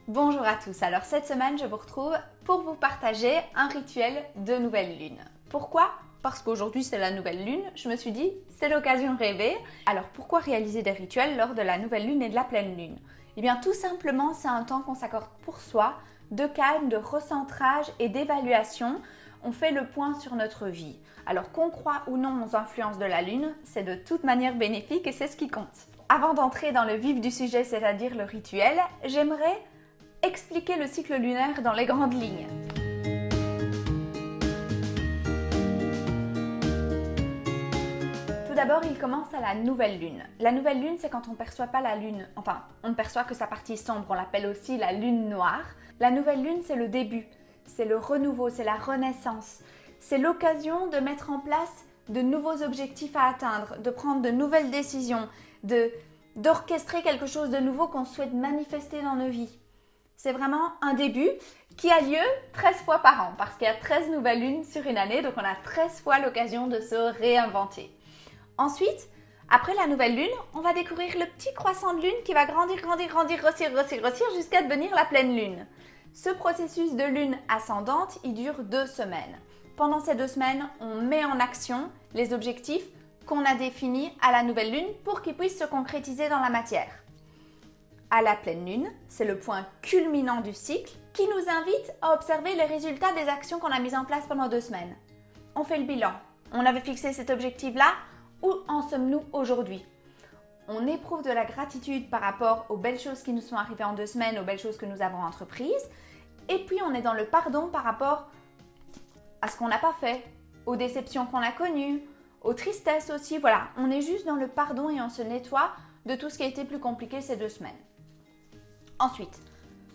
Bonjour à tous, alors cette semaine je vous retrouve pour vous partager un rituel de nouvelle lune. Pourquoi? Parce qu'aujourd'hui c'est la nouvelle lune, je me suis dit c'est l'occasion de rêver. Alors pourquoi réaliser des rituels lors de la nouvelle lune et de la pleine lune? Eh bien tout simplement c'est un temps qu'on s'accorde pour soi, de calme, de recentrage et d'évaluation. On fait le point sur notre vie. Alors qu'on croit ou non aux influences de la lune, c'est de toute manière bénéfique et c'est ce qui compte. Avant d'entrer dans le vif du sujet, c'est-à-dire le rituel, j'aimerais expliquer le cycle lunaire dans les grandes lignes. Tout d'abord, il commence à la nouvelle lune. La nouvelle lune, c'est quand on ne perçoit pas la lune, enfin, on ne perçoit que sa partie sombre, on l'appelle aussi la lune noire. La nouvelle lune, c'est le début, c'est le renouveau, c'est la renaissance. C'est l'occasion de mettre en place de nouveaux objectifs à atteindre, de prendre de nouvelles décisions, d'orchestrer quelque chose de nouveau qu'on souhaite manifester dans nos vies. C'est vraiment un début qui a lieu 13 fois par an parce qu'il y a 13 nouvelles lunes sur une année, donc on a 13 fois l'occasion de se réinventer. Ensuite, après la nouvelle lune, on va découvrir le petit croissant de lune qui va grandir, grossir jusqu'à devenir la pleine lune. Ce processus de lune ascendante, il dure 2 semaines. Pendant ces 2 semaines, on met en action les objectifs qu'on a définis à la nouvelle lune pour qu'ils puissent se concrétiser dans la matière. À la pleine lune, c'est le point culminant du cycle qui nous invite à observer les résultats des actions qu'on a mises en place pendant 2 semaines. On fait le bilan. On avait fixé cet objectif-là. Où en sommes-nous aujourd'hui? On éprouve de la gratitude par rapport aux belles choses qui nous sont arrivées en 2 semaines, aux belles choses que nous avons entreprises. Et puis on est dans le pardon par rapport à ce qu'on n'a pas fait, aux déceptions qu'on a connues, aux tristesses aussi. Voilà, on est juste dans le pardon et on se nettoie de tout ce qui a été plus compliqué ces 2 semaines. Ensuite,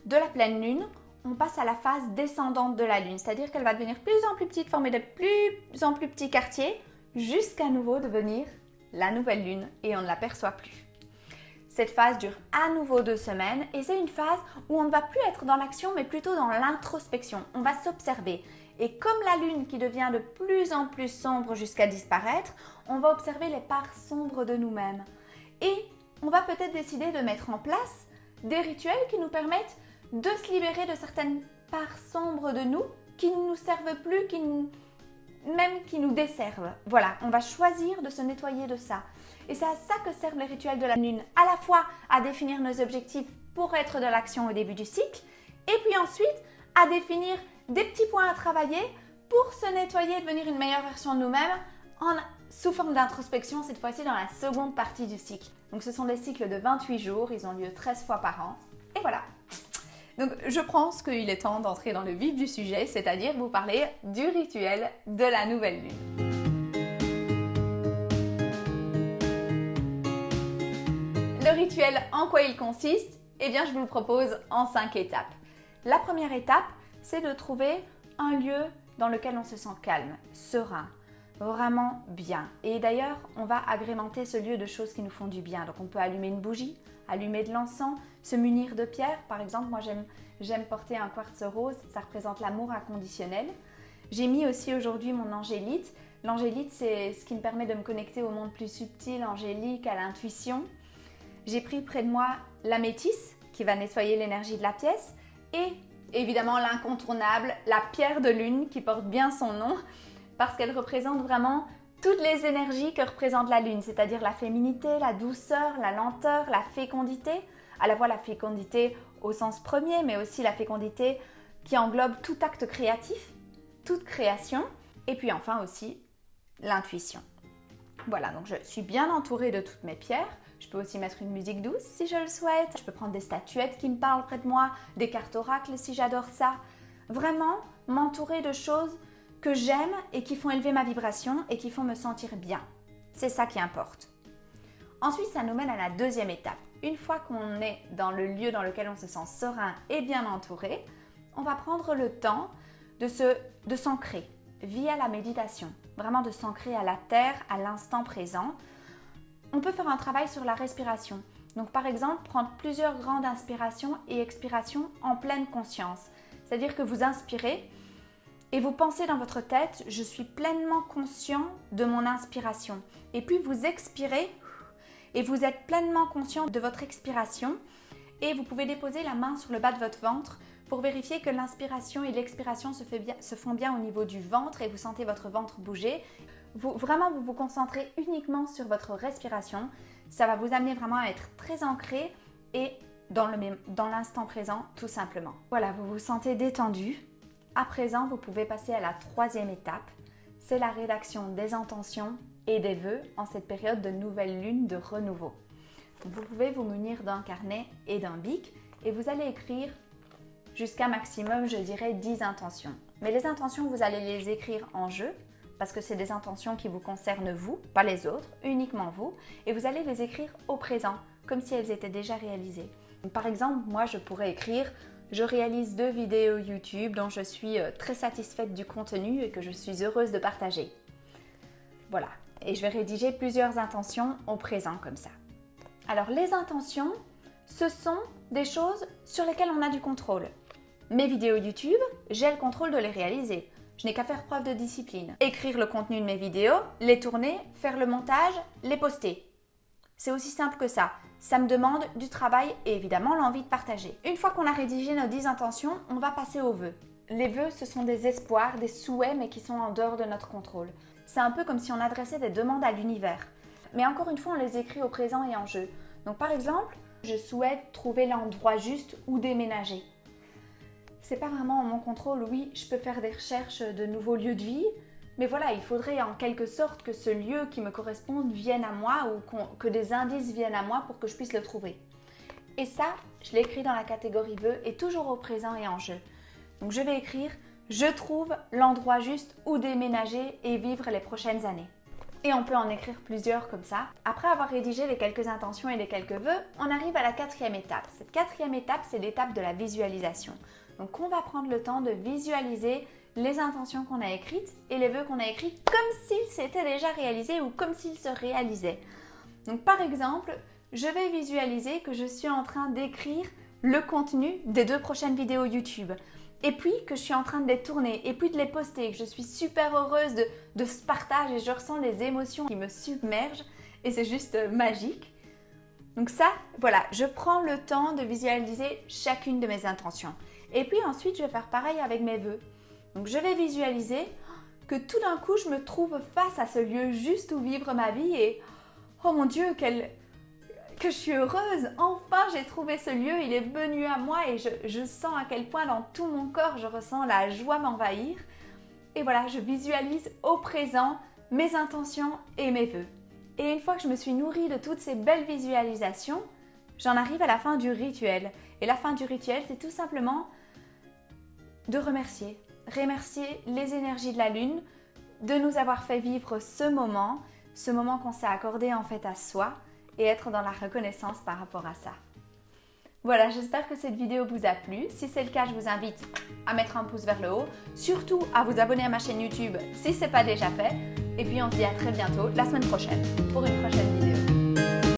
de la pleine lune, on passe à la phase descendante de la lune, c'est-à-dire qu'elle va devenir de plus en plus petite, former de plus en plus petits quartiers, jusqu'à nouveau devenir la nouvelle lune et on ne l'aperçoit plus. Cette phase dure à nouveau 2 semaines et c'est une phase où on ne va plus être dans l'action mais plutôt dans l'introspection. On va s'observer et comme la lune qui devient de plus en plus sombre jusqu'à disparaître, on va observer les parts sombres de nous-mêmes. Et on va peut-être décider de mettre en place des rituels qui nous permettent de se libérer de certaines parts sombres de nous qui ne nous servent plus, qui nous desservent. Voilà, on va choisir de se nettoyer de ça. Et c'est à ça que servent les rituels de la lune, à la fois à définir nos objectifs pour être de l'action au début du cycle, et puis ensuite à définir des petits points à travailler pour se nettoyer et devenir une meilleure version de nous-mêmes sous forme d'introspection, cette fois-ci dans la seconde partie du cycle. Donc ce sont des cycles de 28 jours, ils ont lieu 13 fois par an, et voilà. Donc je pense qu'il est temps d'entrer dans le vif du sujet, c'est-à-dire vous parler du rituel de la nouvelle lune. Le rituel, en quoi il consiste? Eh bien je vous le propose en 5 étapes. La première étape, c'est de trouver un lieu dans lequel on se sent calme, serein, vraiment bien. Et d'ailleurs, on va agrémenter ce lieu de choses qui nous font du bien. Donc on peut allumer une bougie, allumer de l'encens, se munir de pierres. Par exemple, moi j'aime porter un quartz rose, ça représente l'amour inconditionnel. J'ai mis aussi aujourd'hui mon angélite. L'angélite, c'est ce qui me permet de me connecter au monde plus subtil, angélique, à l'intuition. J'ai pris près de moi l'améthyste qui va nettoyer l'énergie de la pièce et évidemment l'incontournable, la pierre de lune qui porte bien son nom parce qu'elle représente vraiment toutes les énergies que représente la lune, c'est-à-dire la féminité, la douceur, la lenteur, la fécondité, à la fois la fécondité au sens premier, mais aussi la fécondité qui englobe tout acte créatif, toute création, et puis enfin aussi l'intuition. Voilà, donc je suis bien entourée de toutes mes pierres. Je peux aussi mettre une musique douce si je le souhaite. Je peux prendre des statuettes qui me parlent près de moi, des cartes oracles si j'adore ça. Vraiment, m'entourer de choses que j'aime et qui font élever ma vibration et qui font me sentir bien. C'est ça qui importe. Ensuite, ça nous mène à la deuxième étape. Une fois qu'on est dans le lieu dans lequel on se sent serein et bien entouré, on va prendre le temps de s'ancrer via la méditation. Vraiment de s'ancrer à la terre, à l'instant présent. On peut faire un travail sur la respiration. Donc par exemple, prendre plusieurs grandes inspirations et expirations en pleine conscience. C'est-à-dire que vous inspirez et vous pensez dans votre tête, je suis pleinement conscient de mon inspiration. Et puis vous expirez et vous êtes pleinement conscient de votre expiration Et vous pouvez déposer la main sur le bas de votre ventre pour vérifier que l'inspiration et l'expiration se font bien au niveau du ventre et vous sentez votre ventre bouger. Vous vous concentrez uniquement sur votre respiration. Ça va vous amener vraiment à être très ancré et dans l'instant présent tout simplement. Voilà, vous vous sentez détendu. À présent, vous pouvez passer à la troisième étape. C'est la rédaction des intentions et des vœux en cette période de nouvelle lune de renouveau. Vous pouvez vous munir d'un carnet et d'un bic et vous allez écrire jusqu'à maximum, je dirais, 10 intentions. Mais les intentions, vous allez les écrire en jeu parce que c'est des intentions qui vous concernent vous, pas les autres, uniquement vous. Et vous allez les écrire au présent, comme si elles étaient déjà réalisées. Par exemple, moi, je pourrais écrire « Je réalise 2 vidéos YouTube dont je suis très satisfaite du contenu et que je suis heureuse de partager. » Voilà. Et je vais rédiger plusieurs intentions au présent comme ça. Alors, les intentions, ce sont des choses sur lesquelles on a du contrôle. Mes vidéos YouTube, j'ai le contrôle de les réaliser. Je n'ai qu'à faire preuve de discipline. Écrire le contenu de mes vidéos, les tourner, faire le montage, les poster. C'est aussi simple que ça. Ça me demande du travail et évidemment l'envie de partager. Une fois qu'on a rédigé nos 10 intentions, on va passer aux vœux. Les vœux, ce sont des espoirs, des souhaits, mais qui sont en dehors de notre contrôle. C'est un peu comme si on adressait des demandes à l'univers. Mais encore une fois, on les écrit au présent et en jeu. Donc par exemple, je souhaite trouver l'endroit juste où déménager. C'est pas vraiment en mon contrôle, oui, je peux faire des recherches de nouveaux lieux de vie, mais voilà, il faudrait en quelque sorte que ce lieu qui me corresponde vienne à moi ou que des indices viennent à moi pour que je puisse le trouver. Et ça, je l'écris dans la catégorie vœux et toujours au présent et en jeu. Donc je vais écrire « Je trouve l'endroit juste où déménager et vivre les prochaines années ». Et on peut en écrire plusieurs comme ça. Après avoir rédigé les quelques intentions et les quelques vœux, on arrive à la 4e étape. Cette 4e étape, c'est l'étape de la visualisation. Donc on va prendre le temps de visualiser les intentions qu'on a écrites et les vœux qu'on a écrits comme s'ils s'étaient déjà réalisés ou comme s'ils se réalisaient. Donc par exemple, je vais visualiser que je suis en train d'écrire le contenu des 2 prochaines vidéos YouTube. Et puis que je suis en train de les tourner et puis de les poster, que je suis super heureuse de ce partage et je ressens les émotions qui me submergent et c'est juste magique. Donc ça, voilà, je prends le temps de visualiser chacune de mes intentions. Et puis ensuite, je vais faire pareil avec mes vœux. Donc je vais visualiser que tout d'un coup, je me trouve face à ce lieu juste où vivre ma vie et oh mon Dieu, que je suis heureuse, enfin j'ai trouvé ce lieu, il est venu à moi et je sens à quel point dans tout mon corps je ressens la joie m'envahir. Et voilà, je visualise au présent mes intentions et mes vœux. Et une fois que je me suis nourrie de toutes ces belles visualisations, j'en arrive à la fin du rituel. Et la fin du rituel, c'est tout simplement de remercier les énergies de la lune, de nous avoir fait vivre ce moment qu'on s'est accordé en fait à soi, et être dans la reconnaissance par rapport à ça. Voilà, j'espère que cette vidéo vous a plu. Si c'est le cas, je vous invite à mettre un pouce vers le haut, surtout à vous abonner à ma chaîne YouTube si ce n'est pas déjà fait. Et puis on se dit à très bientôt, la semaine prochaine, pour une prochaine vidéo.